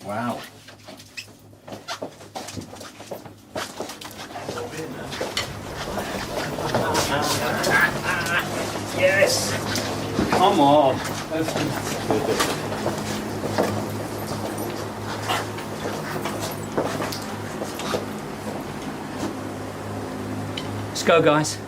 Wow. Yes! Come on! Let's go, guys.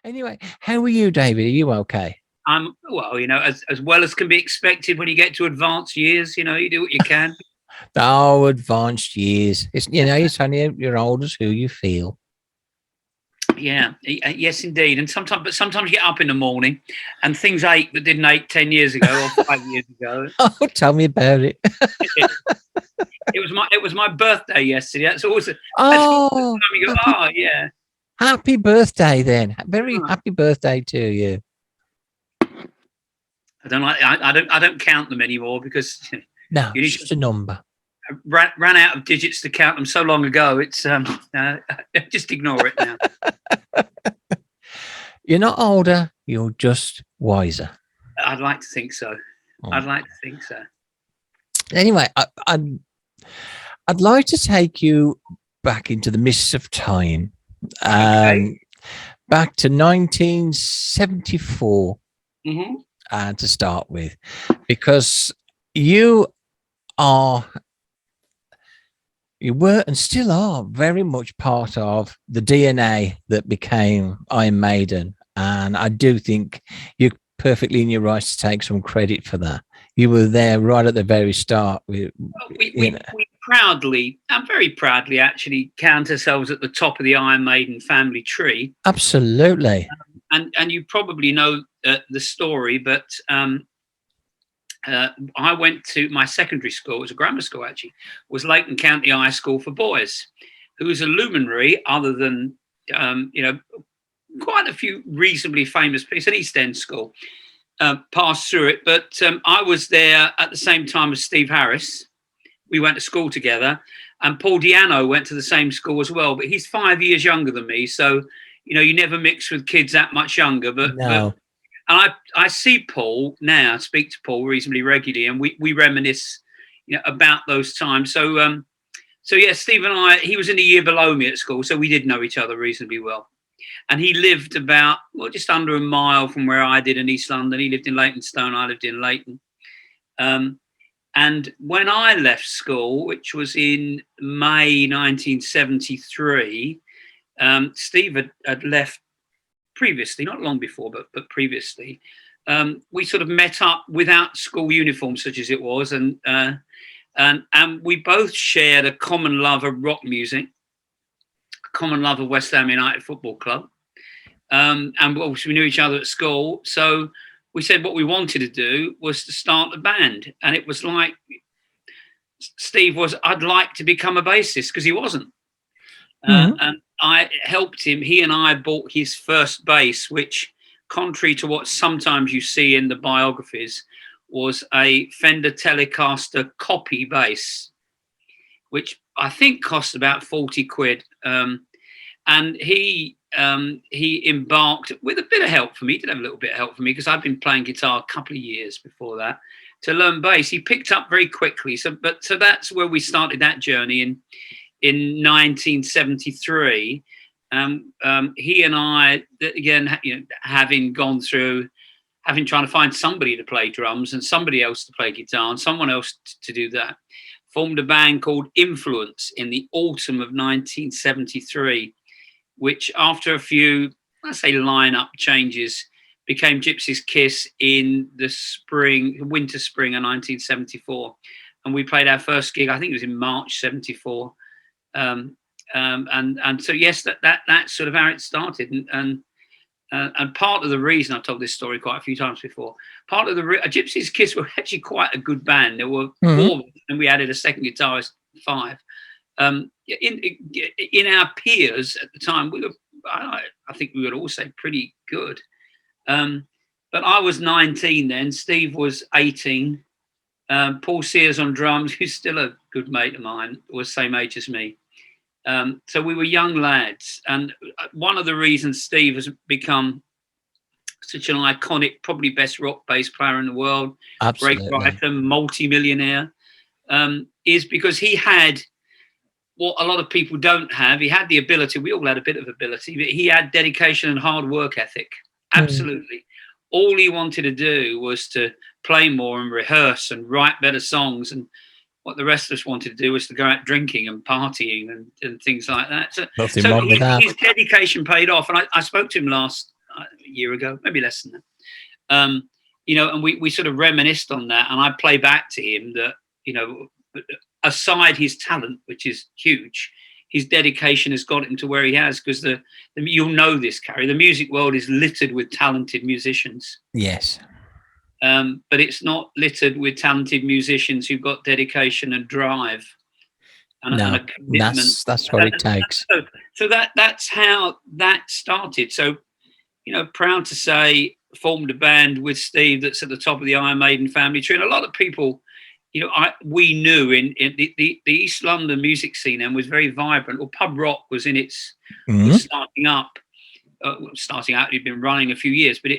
Anyway, how are you, David? Are you okay? I'm well, as well as can be expected when you get to advanced years. You do what you can. Oh, advanced years. It's only you're old as who you feel. Yeah, yes, indeed. And sometimes you get up in the morning, and things ache that didn't ache 10 years ago or 5 years ago. Oh, tell me about it. It was my birthday yesterday. That's always the Oh, time you go, oh yeah. happy birthday then. Very Oh, happy birthday to you. I don't count them anymore because No, you it's need just a number. ran out of digits to count them so long ago. It's just ignore it now. You're not older, you're just wiser. I'd like to think so. Mm. I'd like to think so. Anyway, I'd like to take you back into the mists of time, Okay. back to 1974 Hmm. to start with, because you are, you were and still are very much part of the DNA that became Iron Maiden. And I do think you're perfectly in your right to take some credit for that. You were there right at the very start. We proudly, and very proudly, actually count ourselves at the top of the Iron Maiden family tree. Absolutely. And you probably know the story, but I went to my secondary school. It was a grammar school, actually. Was Leighton County High School for Boys, who was a luminary, other than quite a few reasonably famous people. It's an East End school. Passed through it, but I was there at the same time as Steve Harris. We went to school together, and Paul Diano went to the same school as well. But he's 5 years younger than me, so you never mix with kids that much younger. But No. and I see Paul now. I speak to Paul reasonably regularly, and we reminisce, about those times. So yeah, Steve and I. He was in a year below me at school, so we did know each other reasonably well. And he lived about just under a mile from where I did in East London. He lived in Leytonstone. I lived in Leighton. And when I left school, which was in May 1973, Steve had left previously, not long before, but previously. We sort of met up without school uniform, such as it was, and we both shared a common love of rock music, a common love of West Ham United Football Club, and obviously we knew each other at school, so we said what we wanted to do was to start a band, and it was like Steve was, I'd like to become a bassist, because he wasn't. And I helped him. He and I bought his first bass, which, contrary to what sometimes you see in the biographies, was a Fender Telecaster copy bass, which I think cost about 40 quid. And he embarked with a bit of help from me. He did have a little bit of help from me because I'd been playing guitar a couple of years before that to learn bass. He picked up very quickly. So that's where we started that journey in 1973. He and I, again, having gone through, trying to find somebody to play drums and somebody else to play guitar and someone else to do that, formed a band called Influence in the autumn of 1973, which after a few, let's say, lineup changes, became Gypsy's Kiss in the winter spring of 1974. And we played our first gig, I think it was in March 74. And so yes, that's sort of how it started. And part of the reason, I've told this story quite a few times before, part of the Gypsy's Kiss were actually quite a good band. There were four, and we added a second guitarist, 5. In our peers at the time, we were, I think we would all say, pretty good. But I was 19 then. Steve was 18. Paul Sears on drums, who's still a good mate of mine, was same age as me. So we were young lads. And one of the reasons Steve has become such an iconic, probably best rock bass player in the world, Absolutely. great writer, multi-millionaire, is because he had what a lot of people don't have. He had the ability, we all had a bit of ability, but he had dedication and hard work ethic. Absolutely. All he wanted to do was to play more and rehearse and write better songs. And what the rest of us wanted to do was to go out drinking and partying and things like that. So his dedication paid off. And I spoke to him last year ago, maybe less than that. And we sort of reminisced on that, and I play back to him that, aside his talent, which is huge, his dedication has got him to where he has, because you'll know this, Carrie, the music world is littered with talented musicians. Yes. But it's not littered with talented musicians who've got dedication and drive and a commitment. That's what it takes. So that's how that started. So, proud to say, formed a band with Steve that's at the top of the Iron Maiden family tree. And a lot of people, we knew in the East London music scene then was very vibrant. Well, pub rock was was starting up. Starting out, it'd been running a few years, but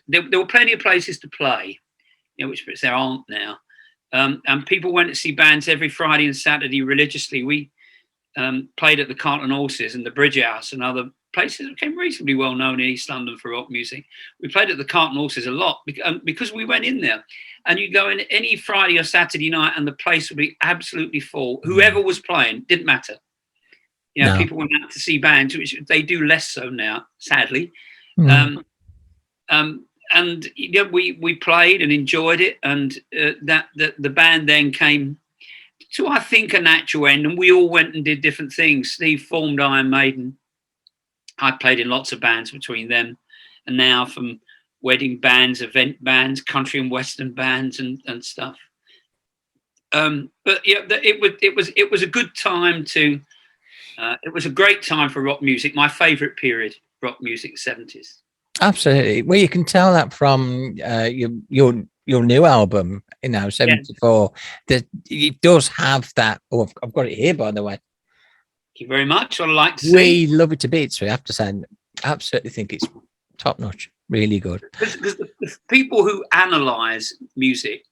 there were plenty of places to play, which there aren't now. And people went to see bands every Friday and Saturday religiously. We played at the Cart and Horses and the Bridge House and other places that became reasonably well known in East London for rock music. We played at the Cart and Horses a lot because we went in there. And you'd go in any Friday or Saturday night and the place would be absolutely full. Whoever was playing, didn't matter. People went out to see bands, which they do less so now, sadly. And we played and enjoyed it, and the band then came to, I think, a natural end, and we all went and did different things. Steve formed Iron Maiden. I played in lots of bands between them and now, from wedding bands, event bands, country and western bands, and stuff. But it was a good time to. It was a great time for rock music. My favourite period, rock music, 70s. Absolutely. Well, you can tell that from your new album, 74. That it does have that. Oh, I've got it here, by the way. Thank you very much. I'd like to see. We love it to bits. We have to say, absolutely think it's top notch. Really good. Because the people who analyse music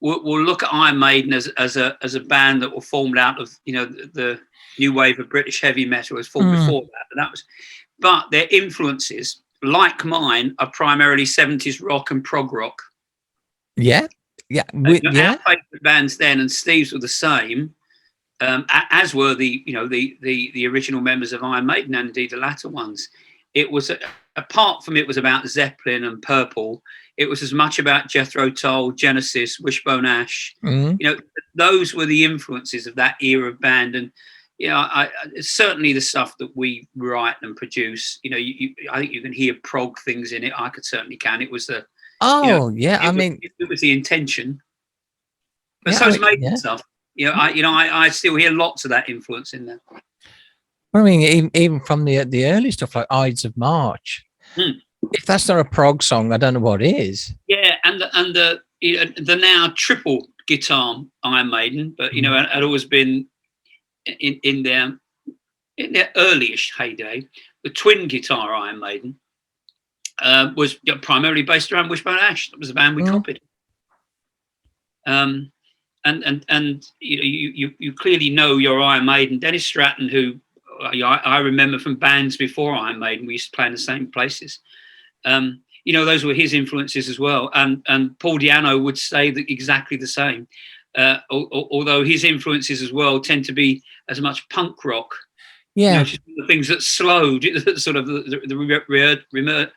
will look at Iron Maiden as a band that were formed out of the new wave of British heavy metal was formed before that, but their influences, like mine, are primarily 70s rock and prog rock. Yeah. Our favourite bands then, and Steve's were the same, as were the original members of Iron Maiden, and indeed the latter ones. It was apart from it was about Zeppelin and Purple. It was as much about Jethro Tull, Genesis, Wishbone Ash. Those were the influences of that era of band, and certainly the stuff that we write and produce. I think you can hear prog things in it. I certainly can. It was the it was the intention, but so's Maiden stuff. I still hear lots of that influence in there. I mean, even from the early stuff like Ides of March. If that's not a prog song, I don't know what is. Yeah, and the now triple guitar Iron Maiden, but had always been in their earlyish heyday. The twin guitar Iron Maiden was primarily based around Wishbone Ash. That was the band we copied. And you clearly know your Iron Maiden. Dennis Stratton, who I remember from bands before Iron Maiden, we used to play in the same places. Those were his influences as well. And Paul Di'Anno would say that exactly the same. Although his influences as well tend to be as much punk rock. Yeah, the things that slowed, sort of the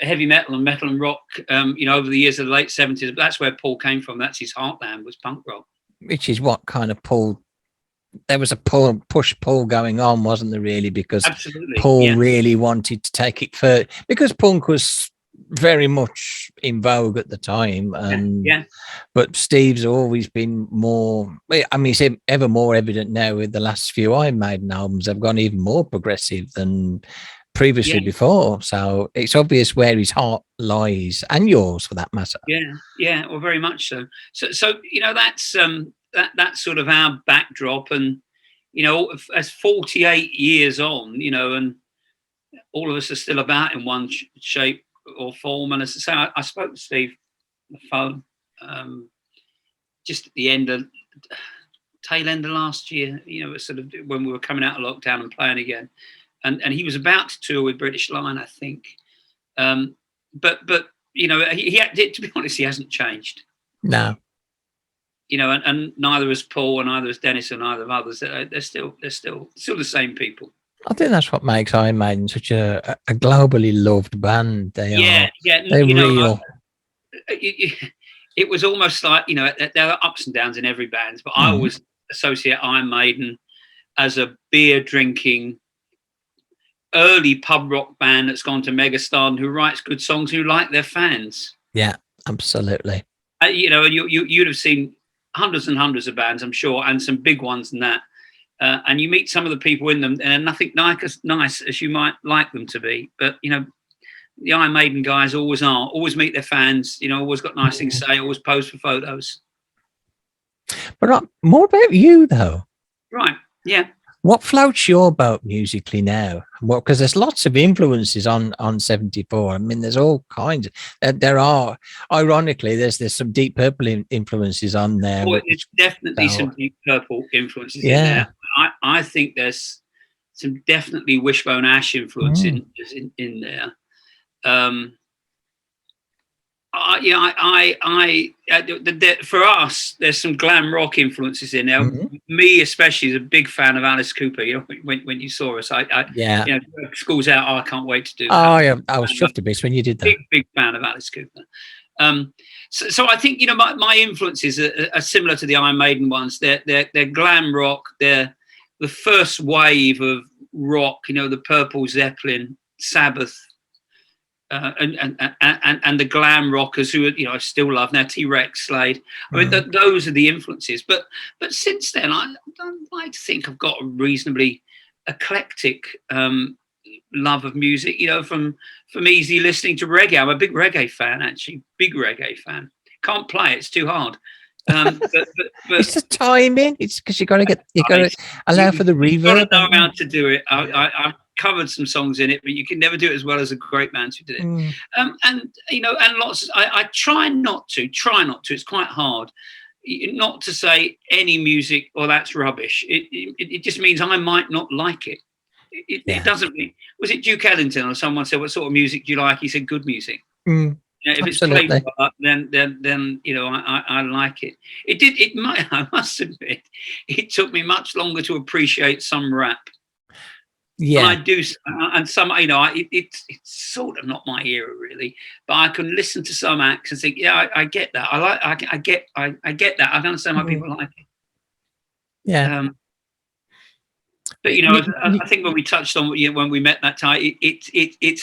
heavy metal and rock. Over the years of the late 70s. But that's where Paul came from. That's his heartland, was punk rock. Which is what kind of Paul. There was a push-pull going on, wasn't there, really? Because Paul really wanted to take it further, because punk was very much in vogue at the time. But Steve's always been more, I mean, it's ever more evident now with the last few Iron Maiden albums. They've gone even more progressive than previously before. So it's obvious where his heart lies, and yours for that matter. Yeah, well, very much so. So that's... That's sort of our backdrop, and as 48 years on, and all of us are still about in one shape or form. And as I say, I spoke to Steve on the phone just at the tail end of last year, sort of when we were coming out of lockdown and playing again, and he was about to tour with British Line, I think, but he had, to be honest, he hasn't changed. No. And neither is Paul, and neither is Dennis, and neither of others. They're still the same people. I think that's what makes Iron Maiden such a globally loved band. Yeah, yeah. They're You know, real. it was almost like, you know, there are ups and downs in every band, but I always associate Iron Maiden as a beer drinking early pub rock band that's gone to megastar and who writes good songs, who like their fans. Yeah, absolutely. You know, and you'd have seen hundreds and hundreds of bands, I'm sure, and some big ones than that. And you meet some of the people in them, and they're nothing like as nice as you might like them to be. But you know, the Iron Maiden guys always are, always meet their fans. You know, always got nice things to say, always pose for photos. But more about you, though. Right? Yeah. What floats your boat musically now? Well, because there's lots of influences on 74. I mean, there's all kinds. There are, ironically, there's some Deep Purple influences on there. Well, it's definitely some Deep Purple influences in there. I think there's some definitely Wishbone Ash influence in there. For us, there's some glam rock influences in there. Me especially is a big fan of Alice Cooper. You know, when you saw us, you know, school's out. I can't wait to do that. Oh yeah, I was chuffed to bits when you did that. Big fan of Alice Cooper. So I think, you know, my influences are similar to the Iron Maiden ones. They're glam rock. They're the first wave of rock. You know, the Purple, Zeppelin, Sabbath. And the glam rockers who, you know, I still love now, T-Rex, Slade. I mean, those are the influences. But since then, I like to think I've got a reasonably eclectic love of music. You know, from easy listening to reggae. I'm a big reggae fan, actually. Big reggae fan. Can't play it; it's too hard. But it's the timing. It's because you got to allow for the reverb. You've got to know how to do it. I've covered some songs in it, but you can never do it as well as a great band who did it. And you know, and lots. I try not to. It's quite hard not to say any music or that's rubbish. It just means I might not like it. It doesn't mean. Was it Duke Ellington or someone said, "What sort of music do you like?" He said, "Good music." You know, if Absolutely. it's played well, then you know, I like it. I must admit, it took me much longer to appreciate some rap. Yeah, and I do, and some, you know, it's sort of not my era really, but I can listen to some acts and think, yeah, I get that. I get that. I understand why people like it. Yeah. But you know, I think when we touched on, you know, when we met that time, it's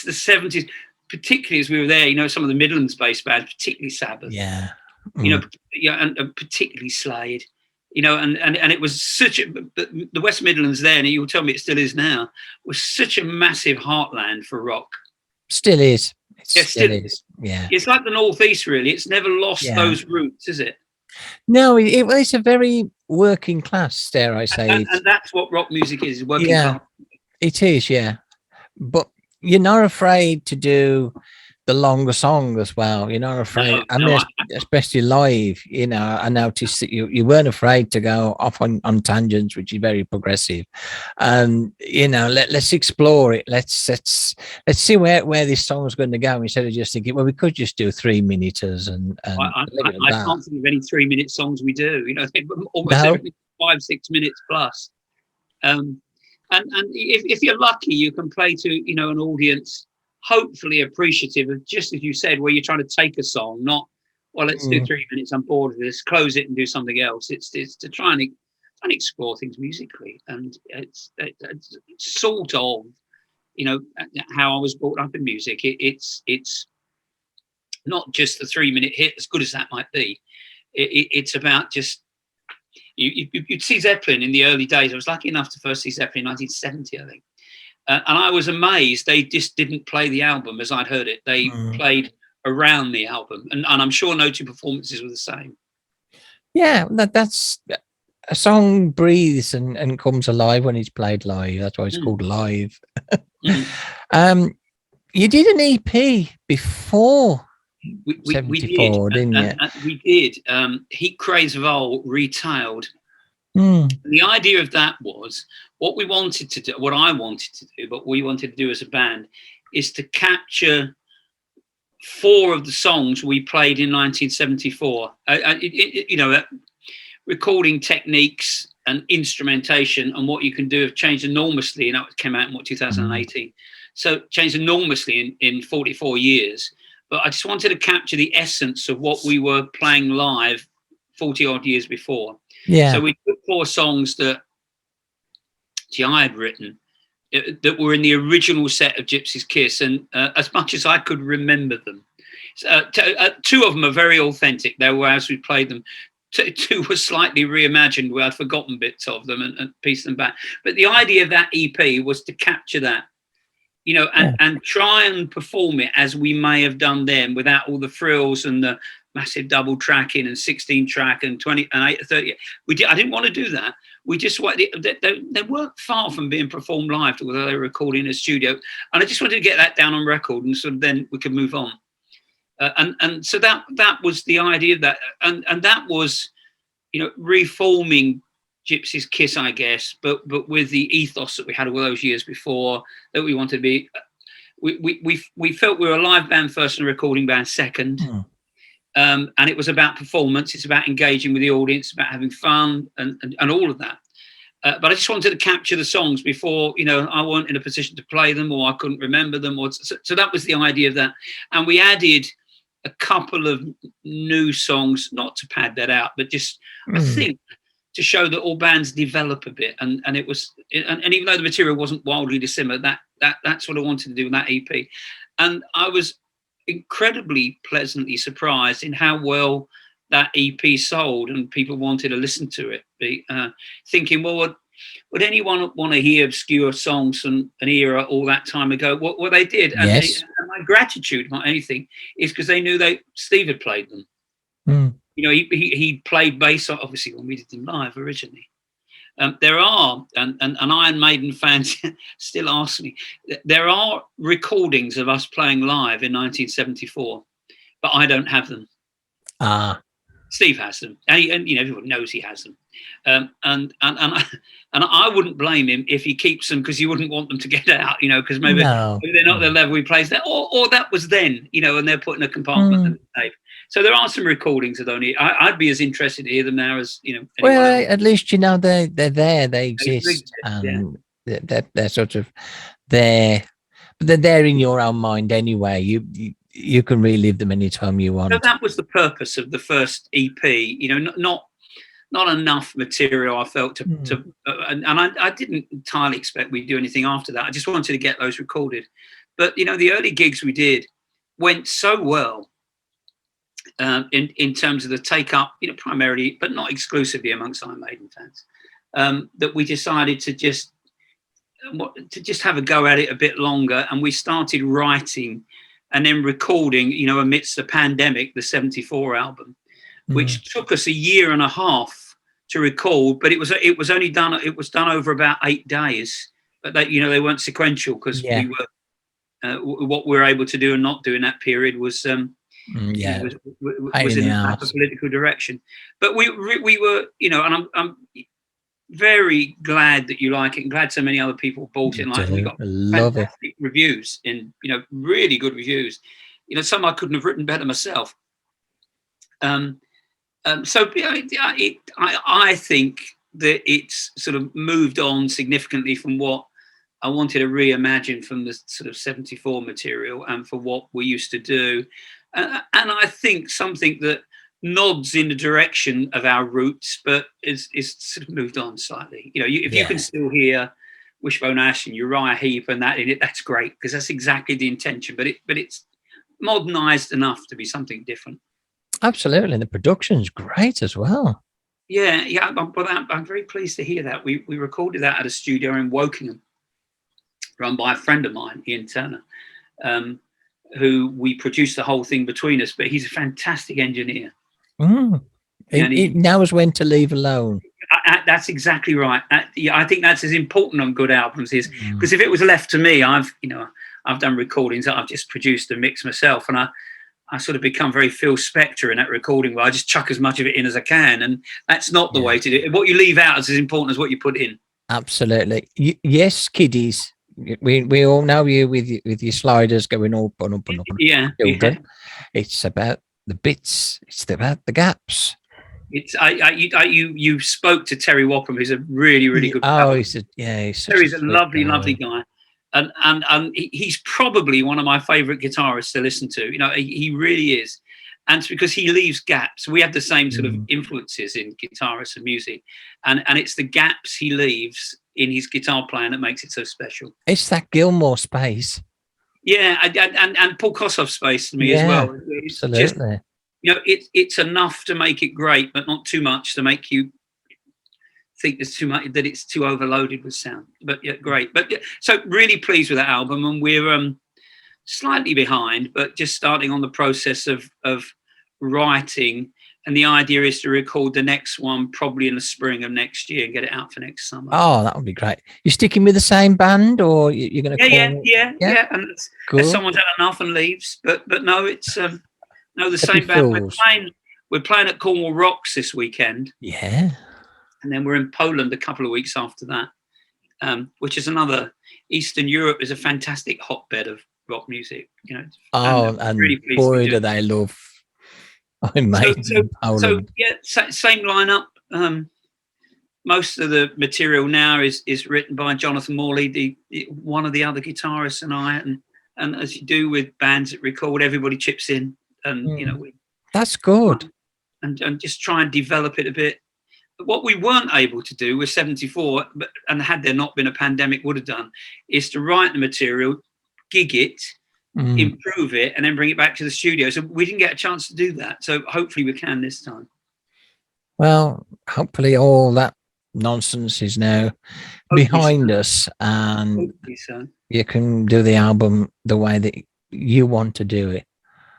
the 70s, particularly as we were there. You know, some of the Midlands-based bands, particularly Sabbath. Yeah. You know, and particularly Slade. You know, and it was such the West Midlands then, and you'll tell me it still is now, was such a massive heartland for rock. Still is. Still is. Yeah. It's like the Northeast, really. It's never lost those roots, is it? No, it's a very working class, dare I say. And that's what rock music is, working class. It is, yeah. But you're not afraid to do the longer song as well. You're not afraid. Especially live, you know, I noticed that you weren't afraid to go off on tangents, which is very progressive. And you know, let's explore it. Let's see where this song is going to go, instead of just thinking, well, we could just do 3-minuters and I can't think of any 3-minute songs we do. You know, almost everything 5-6 minutes plus. And if you're lucky, you can play to, you know, an audience hopefully appreciative of, just as you said, where you're trying to take a song, not, well, let's do 3 minutes, I'm bored of this, close it and do something else. It's to try and explore things musically. And it's sort of, you know, how I was brought up in music. It's not just the 3-minute hit, as good as that might be. It's about just, you'd see Zeppelin in the early days. I was lucky enough to first see Zeppelin in 1970, I think. And I was amazed they just didn't play the album as I'd heard it. They played around the album. And I'm sure no two performances were the same. Yeah, that's a song breathes and comes alive when it's played live. That's why it's called live. You did an EP before we 74, didn't you? We did. Heat Craze Vol retailed. The idea of that was what I wanted to do, but we wanted to do as a band, is to capture 4 of the songs we played in 1974. You know, recording techniques and instrumentation and what you can do have changed enormously. And that came out in what, 2018. So changed enormously in 44 years. But I just wanted to capture the essence of what we were playing live 40 odd years before. Yeah. So we took 4 songs that I had written that were in the original set of Gypsy's Kiss, and as much as I could remember them, 2 of them are very authentic. They were as we played them. 2 were slightly reimagined where I'd forgotten bits of them and pieced them back. But the idea of that EP was to capture that, you know, and try and perform it as we may have done then, without all the frills and the massive double tracking and 16 track and 20 and 8, 30. I didn't want to do that. We just wanted, they weren't far from being performed live, although they were recording in a studio. And I just wanted to get that down on record, and so then we could move on. And so that was the idea of that, and that was, you know, reforming Gypsy's Kiss, I guess, but with the ethos that we had all those years before, that we wanted to be. We felt we were a live band first and a recording band second. And it was about performance. It's about engaging with the audience, about having fun and all of that. But I just wanted to capture the songs before, you know, I weren't in a position to play them, or I couldn't remember them. So that was the idea of that. And we added a couple of new songs, not to pad that out, but just, I think, to show that all bands develop a bit. And it was, and even though the material wasn't wildly dissimilar, that's what I wanted to do with that EP. And I was incredibly pleasantly surprised in how well that EP sold, and people wanted to listen to it, thinking, well, would anyone want to hear obscure songs from an era all that time ago? What they did, and, yes. And my gratitude, not anything, is because they knew Steve had played them. You know, he played bass, obviously, when we did them live originally. There are, and Iron Maiden fans still ask me, there are recordings of us playing live in 1974, but I don't have them. Steve has them, and you know, everyone knows he has them. And I wouldn't blame him if he keeps them, because you wouldn't want them to get out, you know, because maybe they're not the level he plays there, or that was then, you know, and they're put in a compartment and safe. So there are some recordings that only I'd be as interested to hear them now as, you know. Well, at least, you know, they're there, they exist, and they're sort of there, but they're there in your own mind anyway. You can relive them anytime you want. So that was the purpose of the first EP, you know, not enough material, I felt, to and I didn't entirely expect we'd do anything after that. I just wanted to get those recorded. But, you know, the early gigs we did went so well in terms of the take up, you know, primarily, but not exclusively amongst Iron Maiden fans, that we decided to just have a go at it a bit longer. And we started writing and then recording, you know, amidst the pandemic, the 74 album, which took us a year and a half to record, but it was done over about 8 days. But that, you know, they weren't sequential, because we were what we were able to do and not do in that period was was in a political direction. But we were, you know, and I'm very glad that you like it, and glad so many other people bought it. And like, we got fantastic reviews, in, you know, really good reviews. You know, some I couldn't have written better myself. So I think that it's sort of moved on significantly from what I wanted to reimagine from the sort of 74 material, and for what we used to do. And I think something that nods in the direction of our roots, but is sort of moved on slightly. You know, if you can still hear Wishbone Ash and Uriah Heep and that in it, that's great, because that's exactly the intention. But it's modernized enough to be something different. Absolutely, and the production's great as well. Yeah. But I'm very pleased to hear that. We recorded that at a studio in Wokingham, run by a friend of mine, Ian Turner, who we produced the whole thing between us. But he's a fantastic engineer. He knows when to leave alone. That's exactly right. I think that's as important on good albums, is because if it was left to me, I've done recordings that I've just produced and mixed myself, and I sort of become very Phil Spector in that recording, where I just chuck as much of it in as I can, and that's not the way to do it. What you leave out is as important as what you put in. Absolutely. Yes, kiddies. We all know you with your sliders going up and up and up. Yeah. It's about the bits. It's about the gaps. It's you spoke to Terry Wockham, who's a really good. Oh, he's Terry's a lovely guy, and he's probably one of my favourite guitarists to listen to. You know, he really is, and it's because he leaves gaps. We have the same sort of influences in guitarists and music, and it's the gaps he leaves in his guitar playing that makes it so special. It's that Gilmour space. Yeah, and Paul Kossoff's space to me as well. It's absolutely. Just, you know, it's enough to make it great, but not too much to make you think there's too much, that it's too overloaded with sound. But yeah, great. But yeah, so really pleased with that album, and we're slightly behind, but just starting on the process of writing. And the idea is to record the next one probably in the spring of next year and get it out for next summer. Oh, that would be great. You're sticking with the same band, or you're going to? Yeah. And if someone's had enough and leaves, but no, it's no, the same band. We're playing at Cornwall Rocks this weekend. Yeah. And then we're in Poland a couple of weeks after that, which is another. Eastern Europe is a fantastic hotbed of rock music. You know. And really boy, do they love Iron Maiden in Poland. So yeah, same lineup. Most of the material now is written by Jonathan Morley, one of the other guitarists, and I. And as you do with bands that record, everybody chips in, and you know that's good. And just try and develop it a bit. What we weren't able to do with 74, and had there not been a pandemic, would have done, is to write the material, gig it, improve it, and then bring it back to the studio. So we didn't get a chance to do that. So hopefully we can this time. Well, hopefully all that nonsense is now behind us, and you can do the album the way that you want to do it.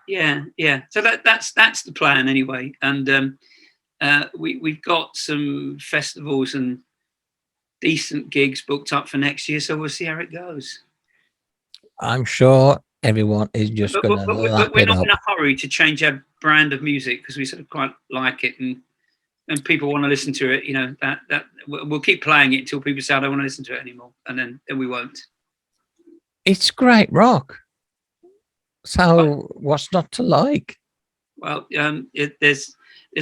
Yeah. So that's the plan anyway. And we've got some festivals and decent gigs booked up for next year, so we'll see how it goes. I'm sure everyone is just going to lap it up. We're not in a hurry to change our brand of music because we sort of quite like it, and people want to listen to it. You know, that we'll keep playing it until people say I don't want to listen to it anymore, and then we won't. It's great rock. So what's not to like? Well, there's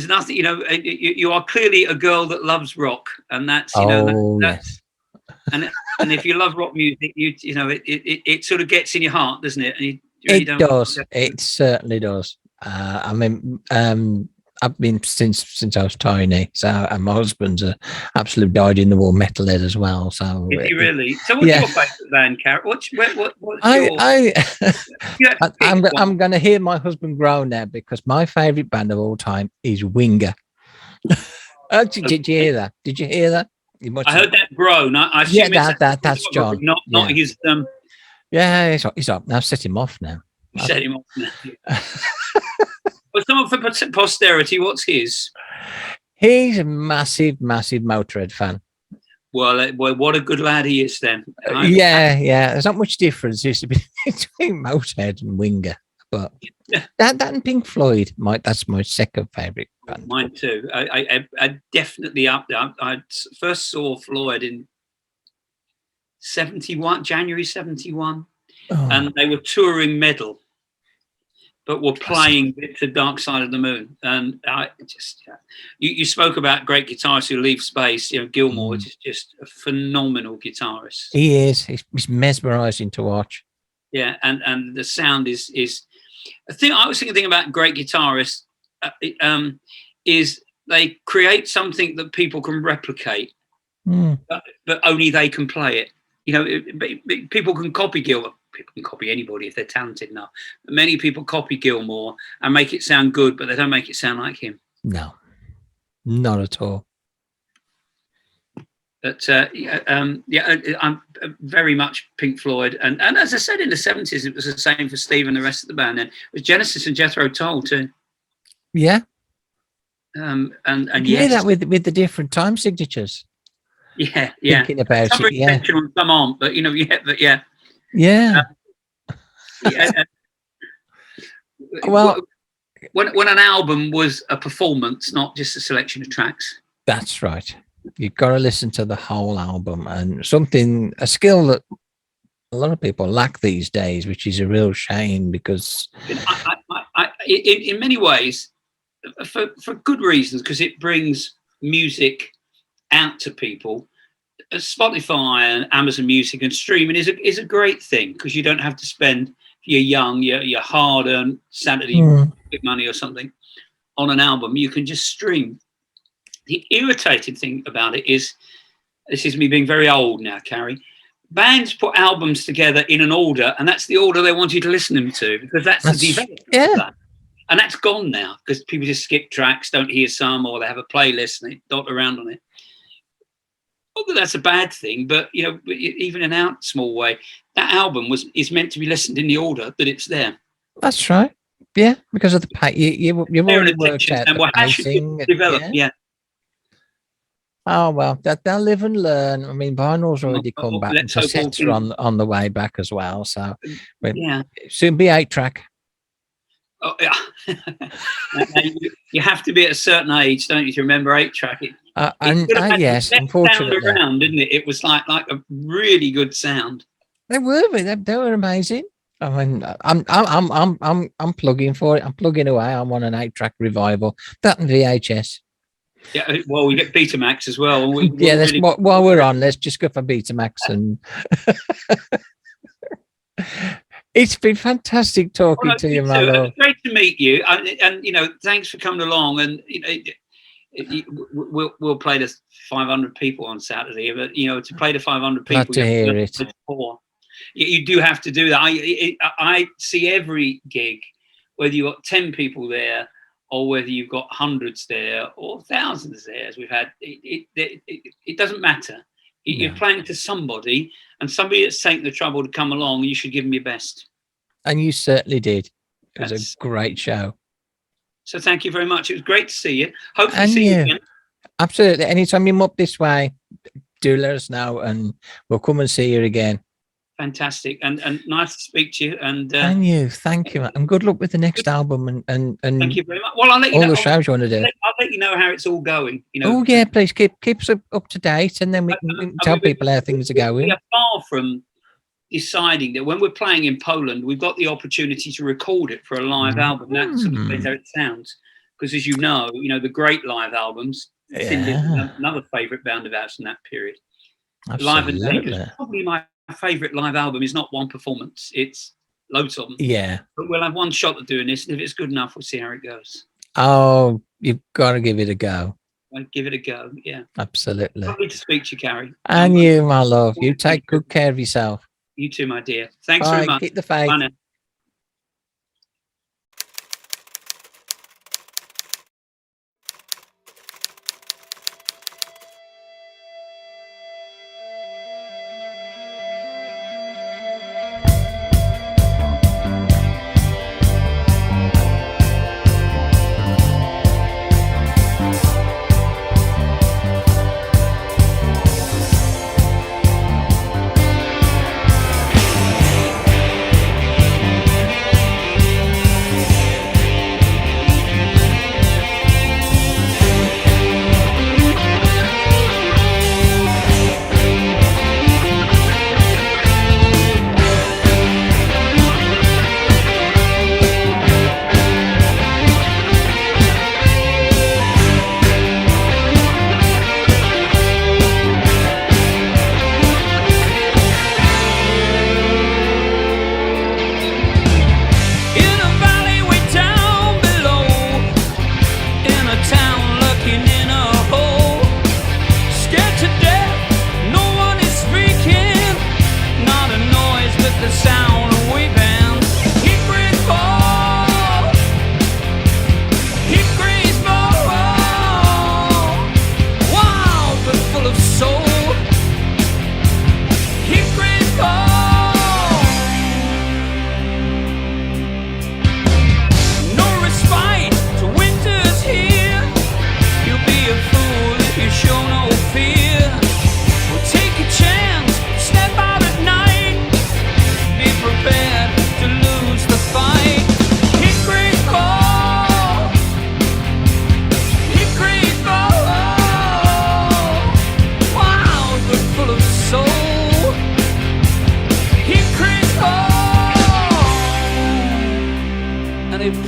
nothing. You know, you are clearly a girl that loves rock, and that's yes. And if you love rock music, you know it sort of gets in your heart, doesn't it? And it does. It certainly does. I mean, I've been since I was tiny. So, and my husband's a absolute dyed-in-the-wool metalhead as well. So, is he really? So, what's your favourite band, Carrie? What's I'm going to hear my husband groan now because my favourite band of all time is Winger. Did you hear that? Did you hear that? I heard that groan. I assume that's John. Not his. Yeah, he's up now. Set him off now. Set him off now. But someone for posterity, what's his? He's a massive Motorhead fan. Well, what a good lad he is then. Yeah. There's not much difference used to be between Motorhead and Winger, but that and Pink Floyd, that's my second favourite band. Mine too. I definitely up there. I first saw Floyd in 71, January 71, and they were touring Medal, but were playing the Dark Side of the Moon. And I just, you spoke about great guitarists who leave space. You know, Gilmour is just a phenomenal guitarist. He is. He's mesmerising to watch. Yeah, and the sound is. I was thinking about great guitarists is they create something that people can replicate, but only they can play it. You know, people can copy Gilmour. People can copy anybody if they're talented enough. Many people copy Gilmour and make it sound good, but they don't make it sound like him. No, not at all. But I'm very much Pink Floyd, and as I said, in the 70s, it was the same for Steve and the rest of the band. And it was Genesis and Jethro Tull too. Yeah. And you hear that with the different time signatures. Yeah. Thinking about some on some aren't, but you know, yeah. Yeah. Well, when an album was a performance, not just a selection of tracks. That's right. You've got to listen to the whole album, and a skill that a lot of people lack these days, which is a real shame because in many ways, for good reasons, because it brings music out to people. Spotify and Amazon Music and streaming is a great thing, because you don't have to spend your hard-earned Saturday money or something on an album. You can just stream. The irritating thing about it is, this is me being very old now, Carrie, bands put albums together in an order, and that's the order they want you to listen them to, because that's the development of that. And that's gone now, because people just skip tracks, don't hear some, or they have a playlist and they dot around on it. Not that that's a bad thing, but even in a small way, that album is meant to be listened in the order that it's there. That's right. Yeah, because of the you've already worked out the pacing. Yeah. Oh well, they'll live and learn. I mean, vinyl's already come back, and cassettes are on the way back as well. So soon be 8-track. Oh, yeah. You have to be at a certain age, don't you, to remember 8-track? Yes, unfortunately, sound around, didn't it? It was like a really good sound. They were amazing. I mean, I'm plugging for it. I'm plugging away. I'm on an 8-track revival. That and VHS. Yeah, well, we get Betamax as well. While we're on, let's just go for Betamax. And it's been fantastic talking to you, my love. Great to meet you, and thanks for coming along. And we'll play to 500 people on Saturday, but to play to 500 people, glad to hear it. You do have to do that. I see every gig, whether you've got 10 people there, or whether you've got hundreds there or thousands there, as we've had, it doesn't matter. You're playing to somebody, and somebody that's taken the trouble to come along, you should give them your best. And you certainly did. It was a great show. So thank you very much. It was great to see you. Hope to see you again. Absolutely. Anytime you're up this way, do let us know, and we'll come and see you again. Fantastic, and nice to speak to you. And you, thank you, and good luck with the next album. And thank you very much. Well, I'll let you know all the shows you want to do. I'll let you know how it's all going. Oh yeah, please keep us up to date, and then we can tell people how things are going. We are far from deciding that when we're playing in Poland, we've got the opportunity to record it for a live album. That's sort of how it sounds, because as you know, the great live albums. Another favourite band of ours from that period. Absolutely. Live and Take, probably my favourite live album is not one performance, it's loads of them. Yeah. But we'll have one shot at doing this, and if it's good enough, we'll see how it goes. Oh, you've got to give it a go. I'll give it a go, yeah. Absolutely. Lovely to speak to you, Carrie. And you, my love. You take good care of yourself. You too, my dear. Thanks very much. Keep the faith. Bye now.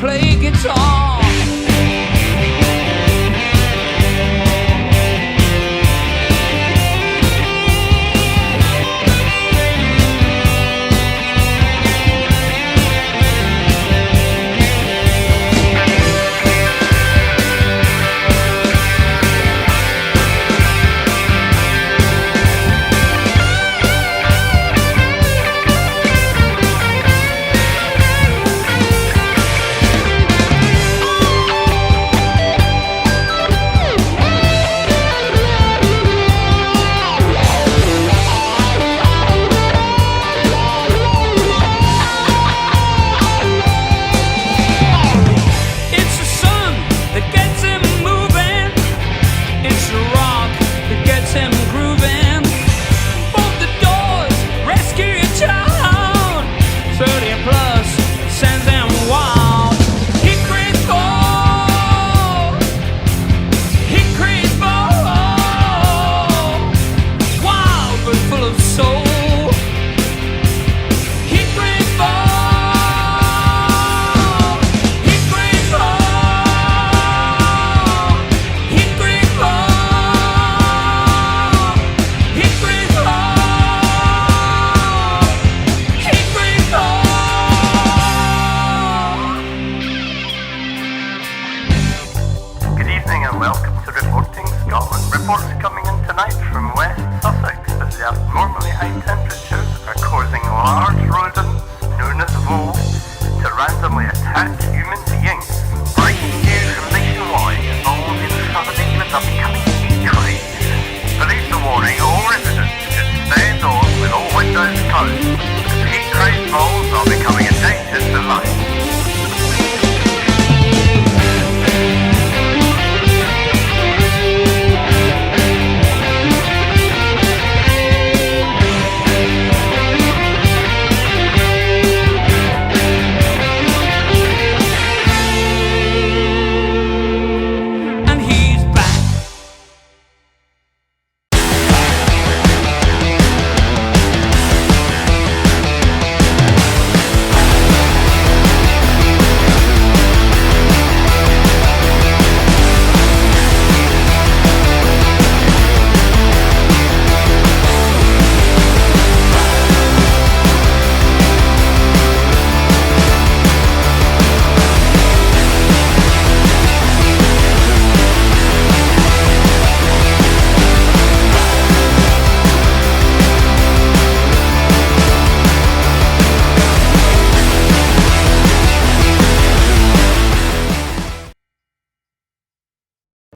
Play guitar. welcome to Reporting Scotland. Reports coming in tonight from West Sussex that the abnormally high temperatures are causing large rodents, known as voles, to randomly attack human beings